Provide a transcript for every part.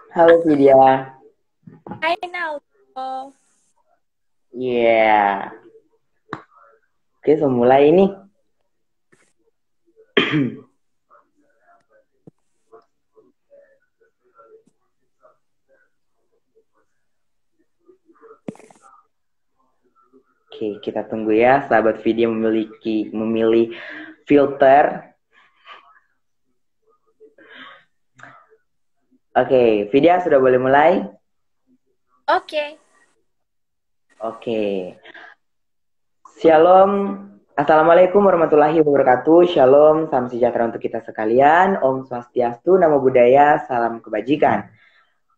Halo Vidya. Hai Naufal. Iya. Oke, mulai ini. Oke, kita tunggu ya, sahabat Vidya memilih filter. Oke, Vidya sudah boleh mulai? Oke. Shalom. Assalamualaikum warahmatullahi wabarakatuh. Shalom, salam sejahtera untuk kita sekalian. Om Swastiastu, Namo Buddhaya, salam kebajikan.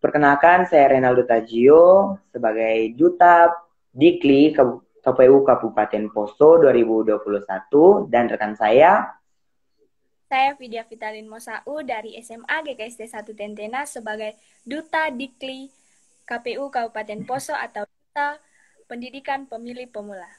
Perkenalkan, saya Renaldo Tajio sebagai Duta Dikli KPU Kabupaten Poso 2021 dan rekan saya Vidya Vitalin Mosau dari SMA GKSD 1 Tentena sebagai Duta Dikli KPU Kabupaten Poso atau Duta Pendidikan Pemilih Pemula.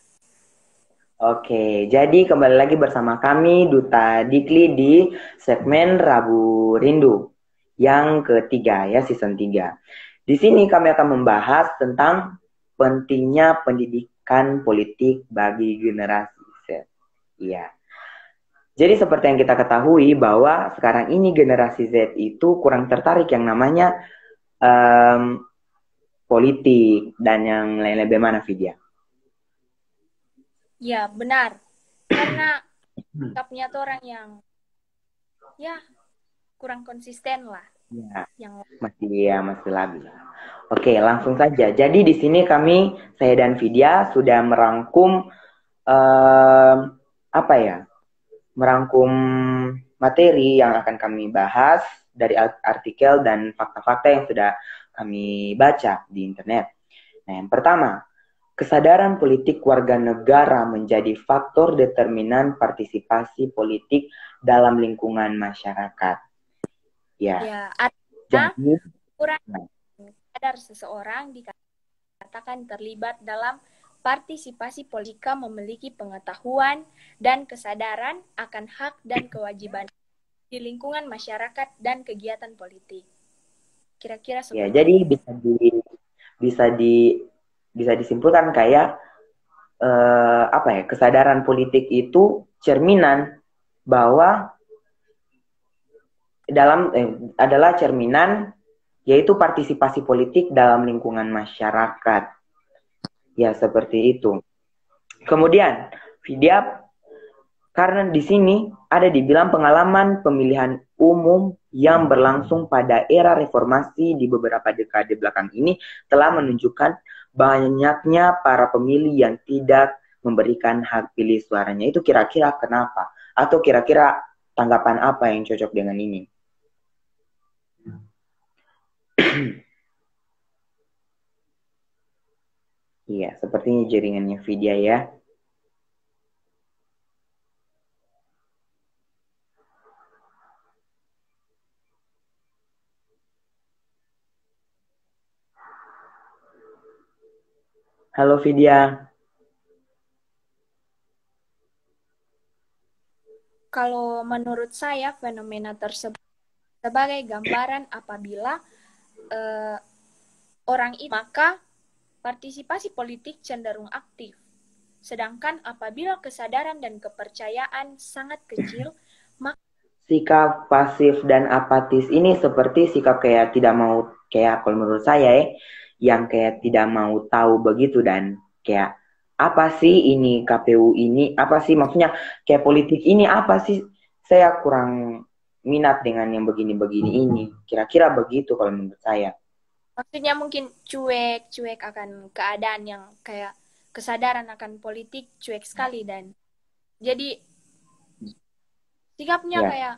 Oke, jadi kembali lagi bersama kami Duta Dikli di segmen Rabu Rindu yang ketiga ya, season 3. Di sini kami akan membahas tentang pentingnya pendidikan politik bagi generasi Z. Iya. Jadi seperti yang kita ketahui bahwa sekarang ini generasi Z itu kurang tertarik yang namanya politik dan yang lain-lain. Bagaimana, Vidya? Ya, benar. Karena sikapnya tuh orang yang ya kurang konsisten lah. Ya, Yang masih labil. Oke, langsung saja. Jadi di sini saya dan Vidya sudah merangkum merangkum materi yang akan kami bahas dari artikel dan fakta-fakta yang sudah kami baca di internet. Nah, yang pertama, kesadaran politik warga negara menjadi faktor determinan partisipasi politik dalam lingkungan masyarakat. ya artinya Jadi, kurang sadar seseorang dikatakan terlibat dalam partisipasi politika memiliki pengetahuan dan kesadaran akan hak dan kewajiban di lingkungan masyarakat dan kegiatan politik. Kira-kira seperti ya, jadi bisa disimpulkan kayak kesadaran politik itu cerminan bahwa adalah cerminan yaitu partisipasi politik dalam lingkungan masyarakat. Ya, seperti itu. Kemudian, Vidya, karena di sini ada dibilang pengalaman pemilihan umum yang berlangsung pada era reformasi di beberapa dekade belakang ini telah menunjukkan banyaknya para pemilih yang tidak memberikan hak pilih suaranya. Itu kira-kira kenapa? Atau kira-kira tanggapan apa yang cocok dengan ini? Iya, sepertinya jaringannya Vidya ya. Halo Vidya. Kalau menurut saya fenomena tersebut sebagai gambaran apabila orang itu maka partisipasi politik cenderung aktif. Sedangkan apabila kesadaran dan kepercayaan sangat kecil, maka Sikap pasif dan apatis ini seperti sikap kayak tidak mau, kayak kalau menurut saya yang kayak tidak mau tahu begitu dan kayak apa sih ini KPU ini, apa sih maksudnya kayak politik ini apa sih, saya kurang minat dengan yang begini-begini ini. Kira-kira begitu kalau menurut saya. maksudnya mungkin cuek akan keadaan yang kayak kesadaran akan politik cuek sekali, dan jadi sikapnya Ya. kayak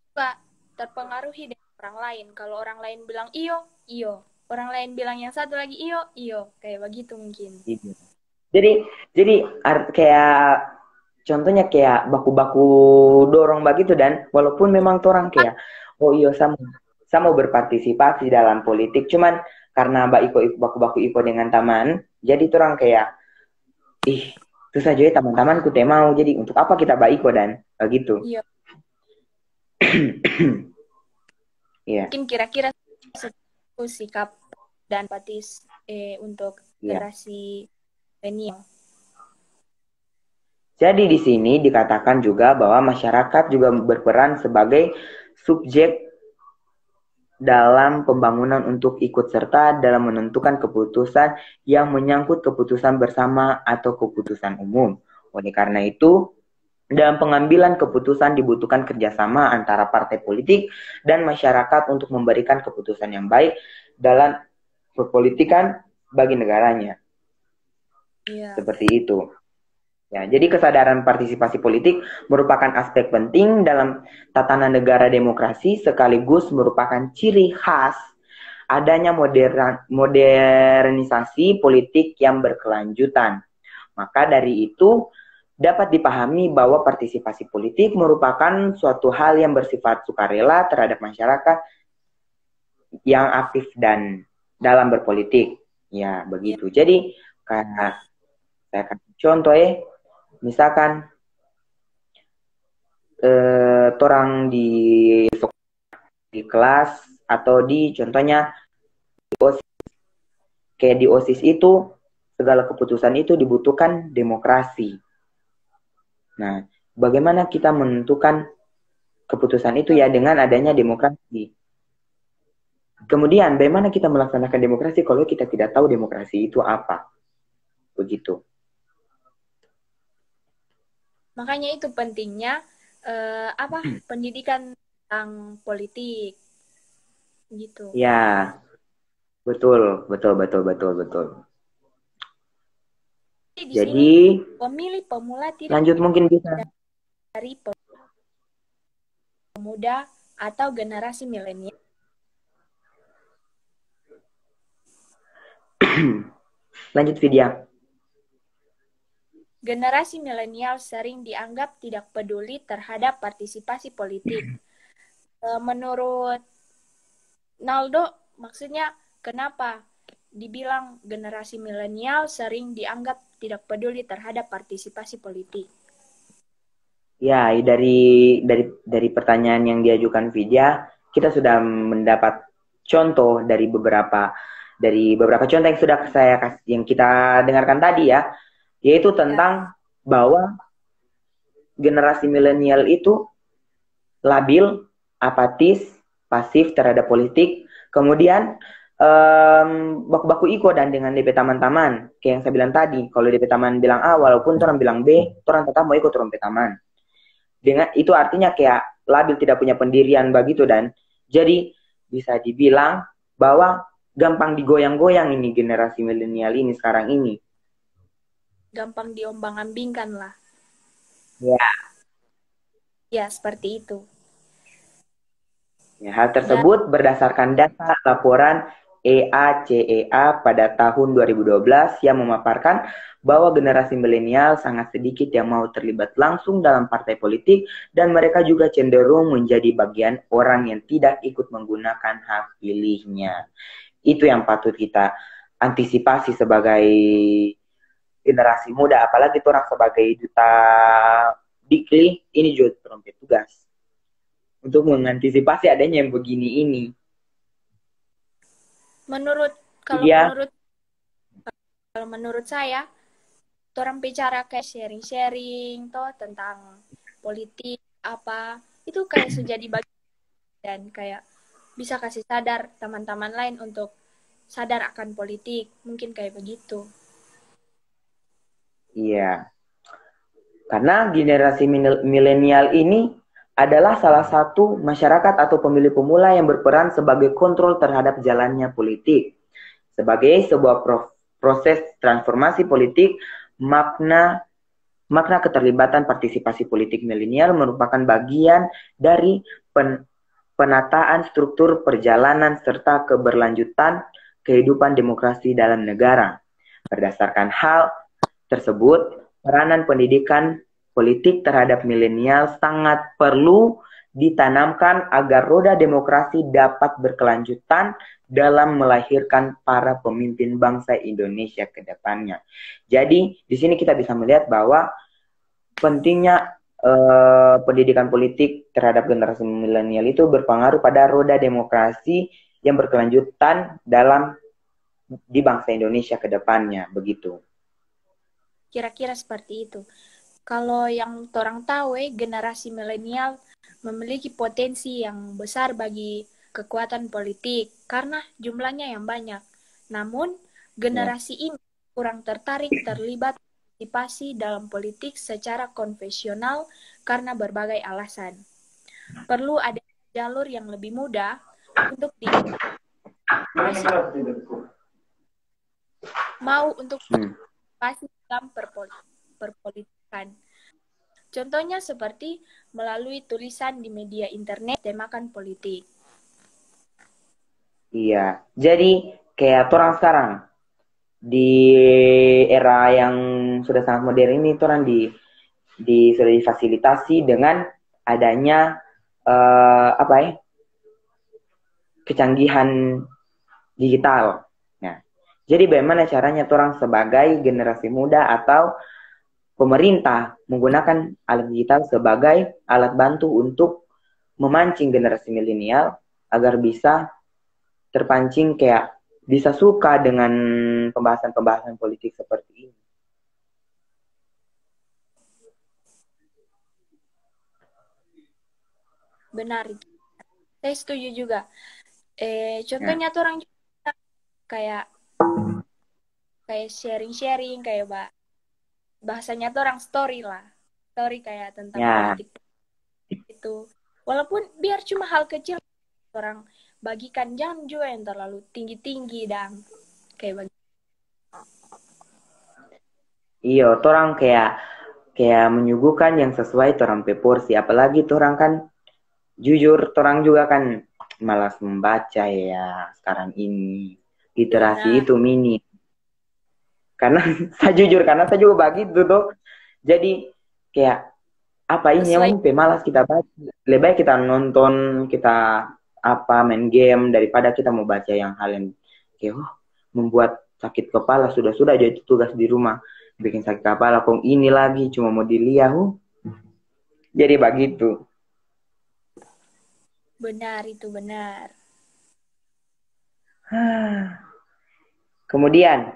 suka terpengaruhi dengan orang lain. Kalau orang lain bilang iyo, iyo. Orang lain bilang yang satu lagi iyo, iyo. Kayak begitu mungkin. Gitu. Jadi kayak contohnya kayak baku-baku dorong begitu, dan walaupun memang orang kayak oh iya sama berpartisipasi dalam politik, cuman karena baku-baku iko dengan teman, jadi orang kayak itu saja ya teman-temanku teh mau, jadi untuk apa kita baiko dan begitu. Iya. Iya. Mungkin kira-kira sikap dan patis untuk generasi milenial. Jadi di sini dikatakan juga bahwa masyarakat juga berperan sebagai subjek dalam pembangunan untuk ikut serta dalam menentukan keputusan yang menyangkut keputusan bersama atau keputusan umum. Oleh karena itu, dalam pengambilan keputusan dibutuhkan kerjasama antara partai politik dan masyarakat untuk memberikan keputusan yang baik dalam perpolitikan bagi negaranya. Iya. Seperti itu. Ya, jadi kesadaran partisipasi politik merupakan aspek penting dalam tatanan negara demokrasi, sekaligus merupakan ciri khas adanya modernisasi politik yang berkelanjutan. Maka dari itu, dapat dipahami bahwa partisipasi politik merupakan suatu hal yang bersifat sukarela terhadap masyarakat yang aktif dan dalam berpolitik. Ya, begitu. Jadi, karena saya kasih contoh misalkan orang di kelas atau di contohnya di OSIS. Kayak di OSIS itu segala keputusan itu dibutuhkan demokrasi. Nah, bagaimana kita menentukan keputusan itu ya dengan adanya demokrasi. Kemudian bagaimana kita melaksanakan demokrasi kalau kita tidak tahu demokrasi itu apa? Begitu. Makanya itu pentingnya pendidikan tentang politik gitu. Ya, betul. Jadi pemilih pemula tidak lanjut mungkin bisa dari pemuda atau generasi milenial. Lanjut Vidya. Generasi milenial sering dianggap tidak peduli terhadap partisipasi politik. Menurut Naldo, maksudnya kenapa dibilang generasi milenial sering dianggap tidak peduli terhadap partisipasi politik? Ya, dari pertanyaan yang diajukan Vidya, kita sudah mendapat contoh dari beberapa contoh yang sudah yang kita dengarkan tadi ya. Yaitu tentang bahwa generasi milenial itu labil, apatis, pasif terhadap politik. Kemudian baku-baku iko dan dengan DP taman-taman. Kayak yang saya bilang tadi, kalau DP taman bilang A, walaupun orang bilang B, orang tetap mau ikut orang taman. Dengan itu artinya kayak labil, tidak punya pendirian begitu, dan jadi bisa dibilang bahwa gampang digoyang-goyang ini generasi milenial ini sekarang ini. Gampang diombang-ambingkan lah. Ya. Ya, seperti itu. Ya, hal tersebut berdasarkan data laporan EACEA pada tahun 2012 yang memaparkan bahwa generasi milenial sangat sedikit yang mau terlibat langsung dalam partai politik, dan mereka juga cenderung menjadi bagian orang yang tidak ikut menggunakan hak pilihnya. Itu yang patut kita antisipasi sebagai generasi muda, apalagi orang sebagai duta Dikli, ini juga trompet tugas untuk mengantisipasi adanya yang begini ini. Kalau menurut saya, orang bicara kayak sharing-sharing toh tentang politik apa, itu kayak sudah dibagi dan kayak bisa kasih sadar teman-teman lain untuk sadar akan politik, mungkin kayak begitu. Iya. Karena generasi milenial ini adalah salah satu masyarakat atau pemilih pemula yang berperan sebagai kontrol terhadap jalannya politik. Sebagai sebuah proses transformasi politik, makna keterlibatan partisipasi politik milenial merupakan bagian dari penataan struktur perjalanan serta keberlanjutan kehidupan demokrasi dalam negara. Berdasarkan hal tersebut, peranan pendidikan politik terhadap milenial sangat perlu ditanamkan agar roda demokrasi dapat berkelanjutan dalam melahirkan para pemimpin bangsa Indonesia ke depannya. Jadi, di sini kita bisa melihat bahwa pentingnya pendidikan politik terhadap generasi milenial itu berpengaruh pada roda demokrasi yang berkelanjutan di bangsa Indonesia ke depannya, begitu. Kira-kira seperti itu. Kalau yang orang tahu, generasi milenial memiliki potensi yang besar bagi kekuatan politik karena jumlahnya yang banyak. Namun, generasi ini kurang tertarik terlibat partisipasi dalam politik secara konvensional karena berbagai alasan. Perlu ada jalur yang lebih mudah untuk mau untuk partisipasi dalam perpolitikan. Contohnya seperti melalui tulisan di media internet temakan politik. Iya, jadi kayak orang sekarang di era yang sudah sangat modern ini, orang sudah difasilitasi dengan adanya kecanggihan digital. Nah, jadi bagaimana caranya orang sebagai generasi muda atau pemerintah menggunakan alat digital sebagai alat bantu untuk memancing generasi milenial agar bisa terpancing, kayak bisa suka dengan pembahasan-pembahasan politik seperti ini. Benar, saya setuju juga. Contohnya tuh orang juga kayak sharing-sharing, kayak bahasanya tuh orang story kayak tentang politik itu. Walaupun biar cuma hal kecil, orang bagikan, jangan juga yang terlalu tinggi-tinggi dan kayak begitu. Iya, orang kayak menyuguhkan yang sesuai orang porsi. Apalagi orang kan jujur, orang juga kan malas membaca ya sekarang ini. Literasi itu minim. Karena saya juga begitu tuh. Jadi kayak apa ini yang malas kita baca. Lebih baik kita nonton, kita main game daripada kita mau baca yang hal yang kayak membuat sakit kepala. Sudah jadi tugas di rumah bikin sakit kepala, kok ini lagi cuma mau dilihat. Jadi begitu. Benar, itu benar. Kemudian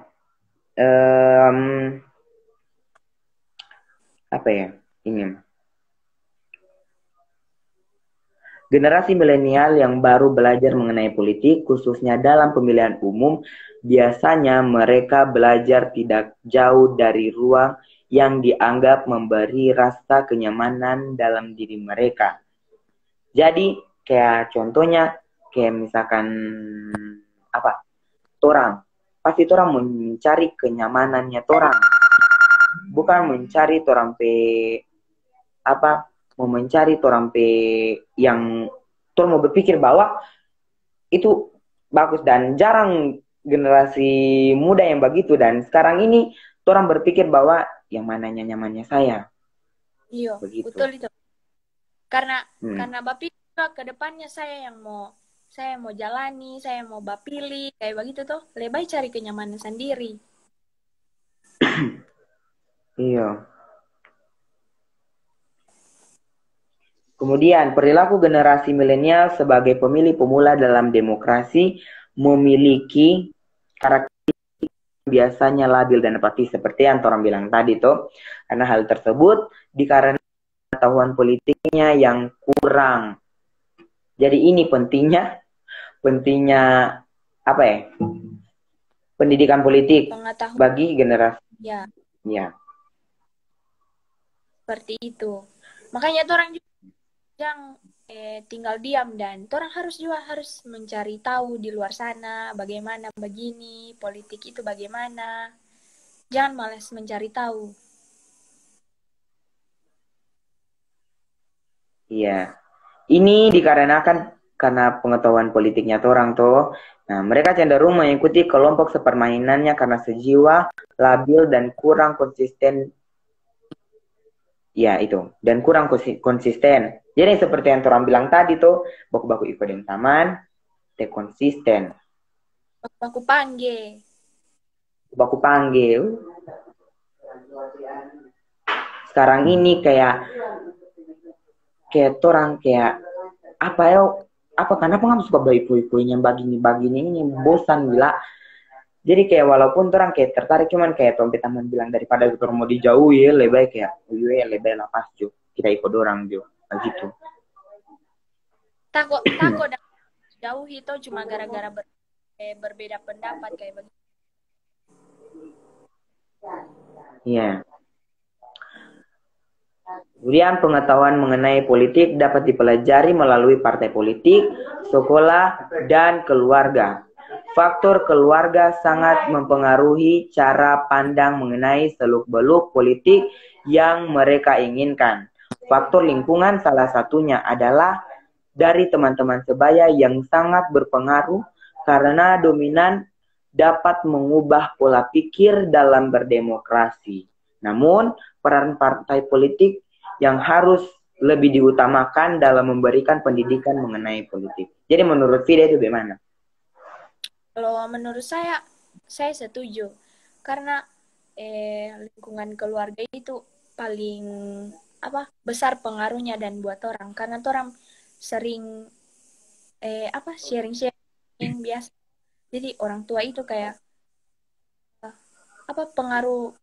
generasi milenial yang baru belajar mengenai politik, khususnya dalam pemilihan umum, biasanya mereka belajar tidak jauh dari ruang yang dianggap memberi rasa kenyamanan dalam diri mereka. Jadi, kayak contohnya, kayak misalkan pasti orang mencari kenyamanannya orang, bukan mencari orang yang orang mau berpikir bahwa itu bagus. Dan jarang generasi muda yang begitu, dan sekarang ini orang berpikir bahwa yang mananya nyamannya saya. Iya, begitu. Betul itu. Karena Bapi ke depannya saya mau jalani, saya mau pilih kayak begitu tuh. Lebih baik cari kenyamanan sendiri. Iya. Kemudian, perilaku generasi milenial sebagai pemilih pemula dalam demokrasi memiliki karakteristik biasanya labil dan apatis, seperti yang orang bilang tadi tuh. Karena hal tersebut dikarenakan pengetahuan politiknya yang kurang. Jadi ini pentingnya pendidikan politik bagi generasi. Ya. Seperti itu. Makanya tuh orang yang tinggal diam, dan orang harus juga harus mencari tahu di luar sana bagaimana begini politik itu bagaimana. Jangan malas mencari tahu. Iya. Ini dikarenakan karena pengetahuan politiknya orang tuh. Nah, mereka cenderung mengikuti kelompok sepermainannya karena sejiwa, labil, dan kurang konsisten. Ya, itu. Dan kurang konsisten. Jadi seperti yang orang bilang tadi tuh, baku-baku ikut yang taman, te konsisten. Aku panggil. Baku panggil. Sekarang ini kayak orang kayak apa ya, apa kenapa nggak suka bayi-bayi yang begini ini bosan gila. Jadi kayak walaupun orang kayak tertarik, cuman kayak Tompi teman bilang daripada kita mau dijauhi lebih baik ya lebih baik lepas jo, kita ikut orang jo begitu. Takut jauh itu cuma gara-gara berbeda pendapat kayak begitu. Iya. Kemudian pengetahuan mengenai politik dapat dipelajari melalui partai politik, sekolah, dan keluarga. Faktor keluarga sangat mempengaruhi cara pandang mengenai seluk-beluk politik yang mereka inginkan. Faktor lingkungan salah satunya adalah dari teman-teman sebaya yang sangat berpengaruh karena dominan dapat mengubah pola pikir dalam berdemokrasi. Namun, peran partai politik yang harus lebih diutamakan dalam memberikan pendidikan mengenai politik. Jadi menurut Fida itu bagaimana? Kalau menurut saya setuju. Karena lingkungan keluarga itu paling besar pengaruhnya dan buat orang. Karena orang sering sharing biasa. Jadi orang tua itu kayak pengaruh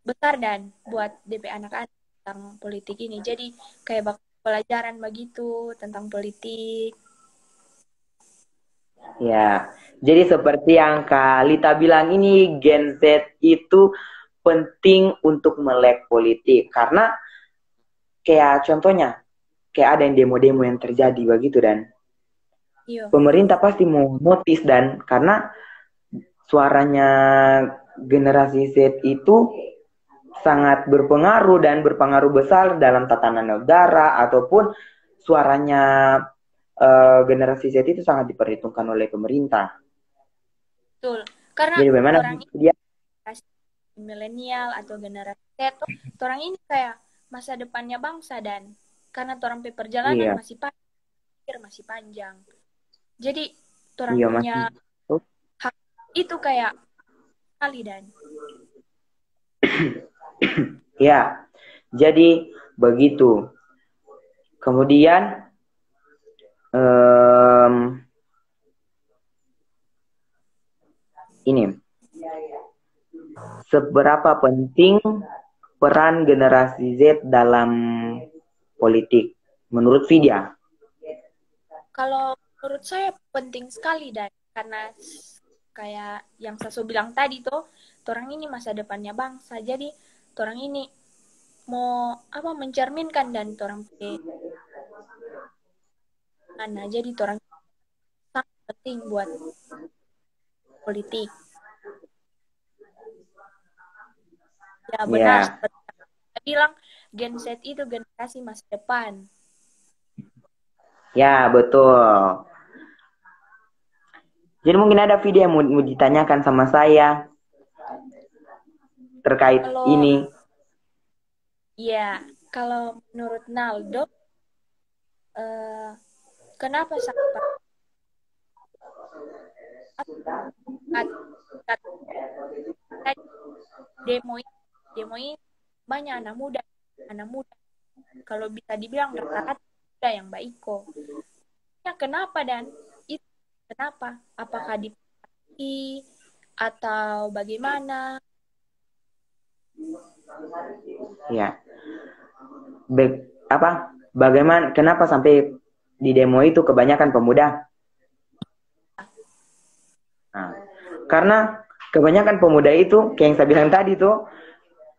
besar dan buat DP anak-anak tentang politik ini. Jadi kayak pelajaran begitu tentang politik. Ya, jadi seperti yang Kak Lita bilang ini, Gen Z itu penting untuk melek politik. Karena kayak contohnya, kayak ada yang demo-demo yang terjadi begitu dan pemerintah pasti mau notice dan karena suaranya generasi Z itu sangat berpengaruh dan berpengaruh besar dalam tatanan negara ataupun suaranya generasi Z itu sangat diperhitungkan oleh pemerintah. Betul. Karena jadi bagaimana orang dia milenial atau generasi Z, orang ini kayak masa depannya bangsa dan karena orang perjalanan masih panjang. Jadi orang punya hak itu kayak kali dan ya, jadi begitu. Kemudian ini seberapa penting peran generasi Z dalam politik menurut Vidya? Kalau menurut saya penting sekali dan karena kayak yang Saso bilang tadi tuh, orang ini masa depannya bangsa. Jadi orang ini mau mencerminkan dan orang jadi orang sangat penting buat politik. Ya benar. Saya bilang Gen Z itu generasi masa depan. Ya betul. Jadi mungkin ada video yang mau ditanyakan sama saya terkait ini. Ya, kalau menurut Naldo, kenapa sampai demo ini banyak anak muda. Kalau bisa dibilang rata-rata yang baik kok. Ya kenapa dan itu kenapa? Apakah di atau bagaimana? Ya. Bagaimana? Kenapa sampai di demo itu kebanyakan pemuda? Nah, karena kebanyakan pemuda itu, kayak yang saya bilang tadi tuh,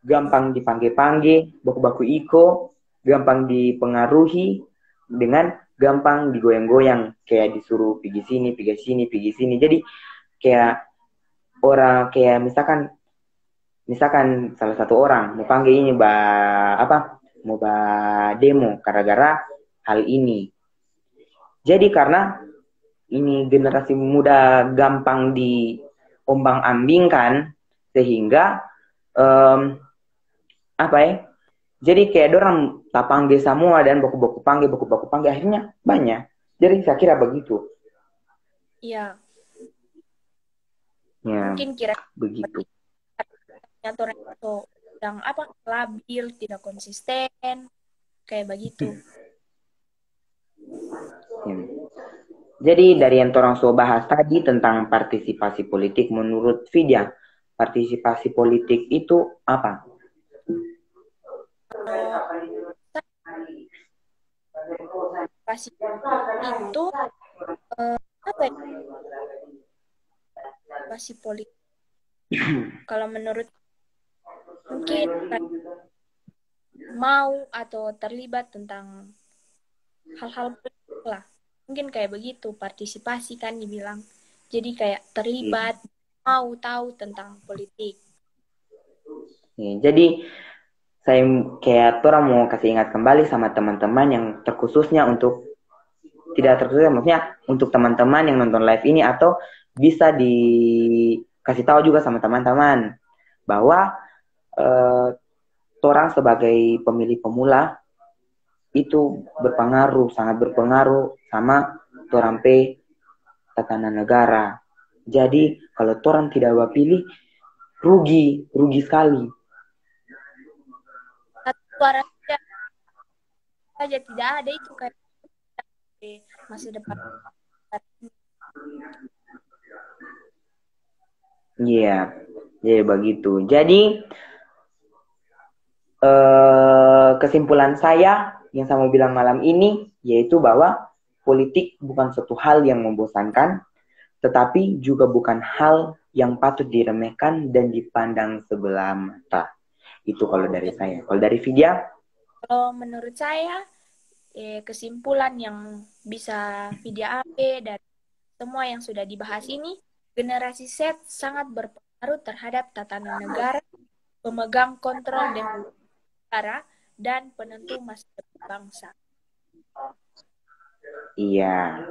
gampang dipanggil-panggil, baku-baku iko, gampang dipengaruhi dengan gampang digoyang-goyang, kayak disuruh pergi sini, pergi sini, pergi sini. Jadi kayak orang kayak misalkan salah satu orang mau panggil ini mau demo gara-gara hal ini. Jadi karena ini generasi muda gampang diombang-ambingkan sehingga em, apa ya? Jadi kayak orang tak panggil semua dan baku-baku panggil akhirnya banyak. Jadi saya kira begitu. Iya, Ya, mungkin kira begitu. aturan itu yang labil, tidak konsisten, kayak begitu. Ya. Jadi dari yang orang so bahas tadi tentang partisipasi politik, menurut Vidya, partisipasi politik itu apa? Kalau pasti itu apa ya? Pasti politik. Kalau menurut mungkin mau atau terlibat tentang hal-hal politik lah. Mungkin kayak begitu, partisipasi kan dibilang. Jadi kayak terlibat, mau tahu tentang politik. Ya, jadi saya kayak orang mau kasih ingat kembali sama teman-teman yang terkhususnya untuk tidak terkhususnya maksudnya untuk teman-teman yang nonton live ini atau bisa dikasih tahu juga sama teman-teman bahwa orang sebagai pemilih pemula itu sangat berpengaruh sama orang tatanan negara. Jadi kalau orang tidak pilih rugi sekali. Satu suara saja tidak ada itu kayak masa depan. Iya, jadi begitu. Jadi kesimpulan saya yang saya mau bilang malam ini yaitu bahwa politik bukan suatu hal yang membosankan, tetapi juga bukan hal yang patut diremehkan dan dipandang sebelah mata. Itu kalau dari saya. Kalau dari Vidya? Kalau menurut saya, kesimpulan yang bisa Vidya ambil dari semua yang sudah dibahas ini, generasi Z sangat berpengaruh terhadap tatanan negara, pemegang kontrol negara, dan penentu masa depan bangsa. Iya.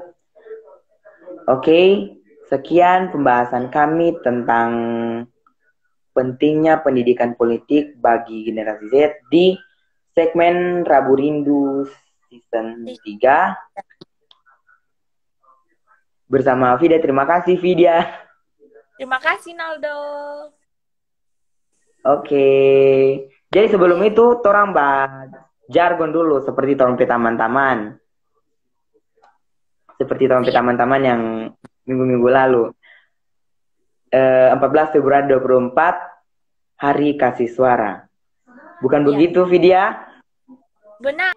Oke, sekian pembahasan kami tentang pentingnya pendidikan politik bagi generasi Z di segmen Rabu Rindu season 3 bersama Vidya. Terima kasih Vidya. Terima kasih Naldo. Oke. Jadi sebelum itu torang bahas jargon dulu seperti torang teman-teman. Seperti torang teman-teman yang minggu-minggu lalu. 14 Februari 24 Hari Kasih Suara. Bukan begitu Vidya? Benar.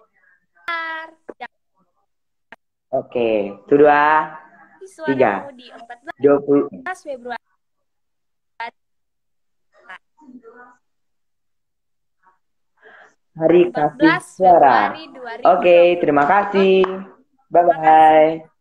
Oke, sudah. Suaramu di 14 Februari. Hari Kasih Suara. Oke, terima kasih. Bye-bye.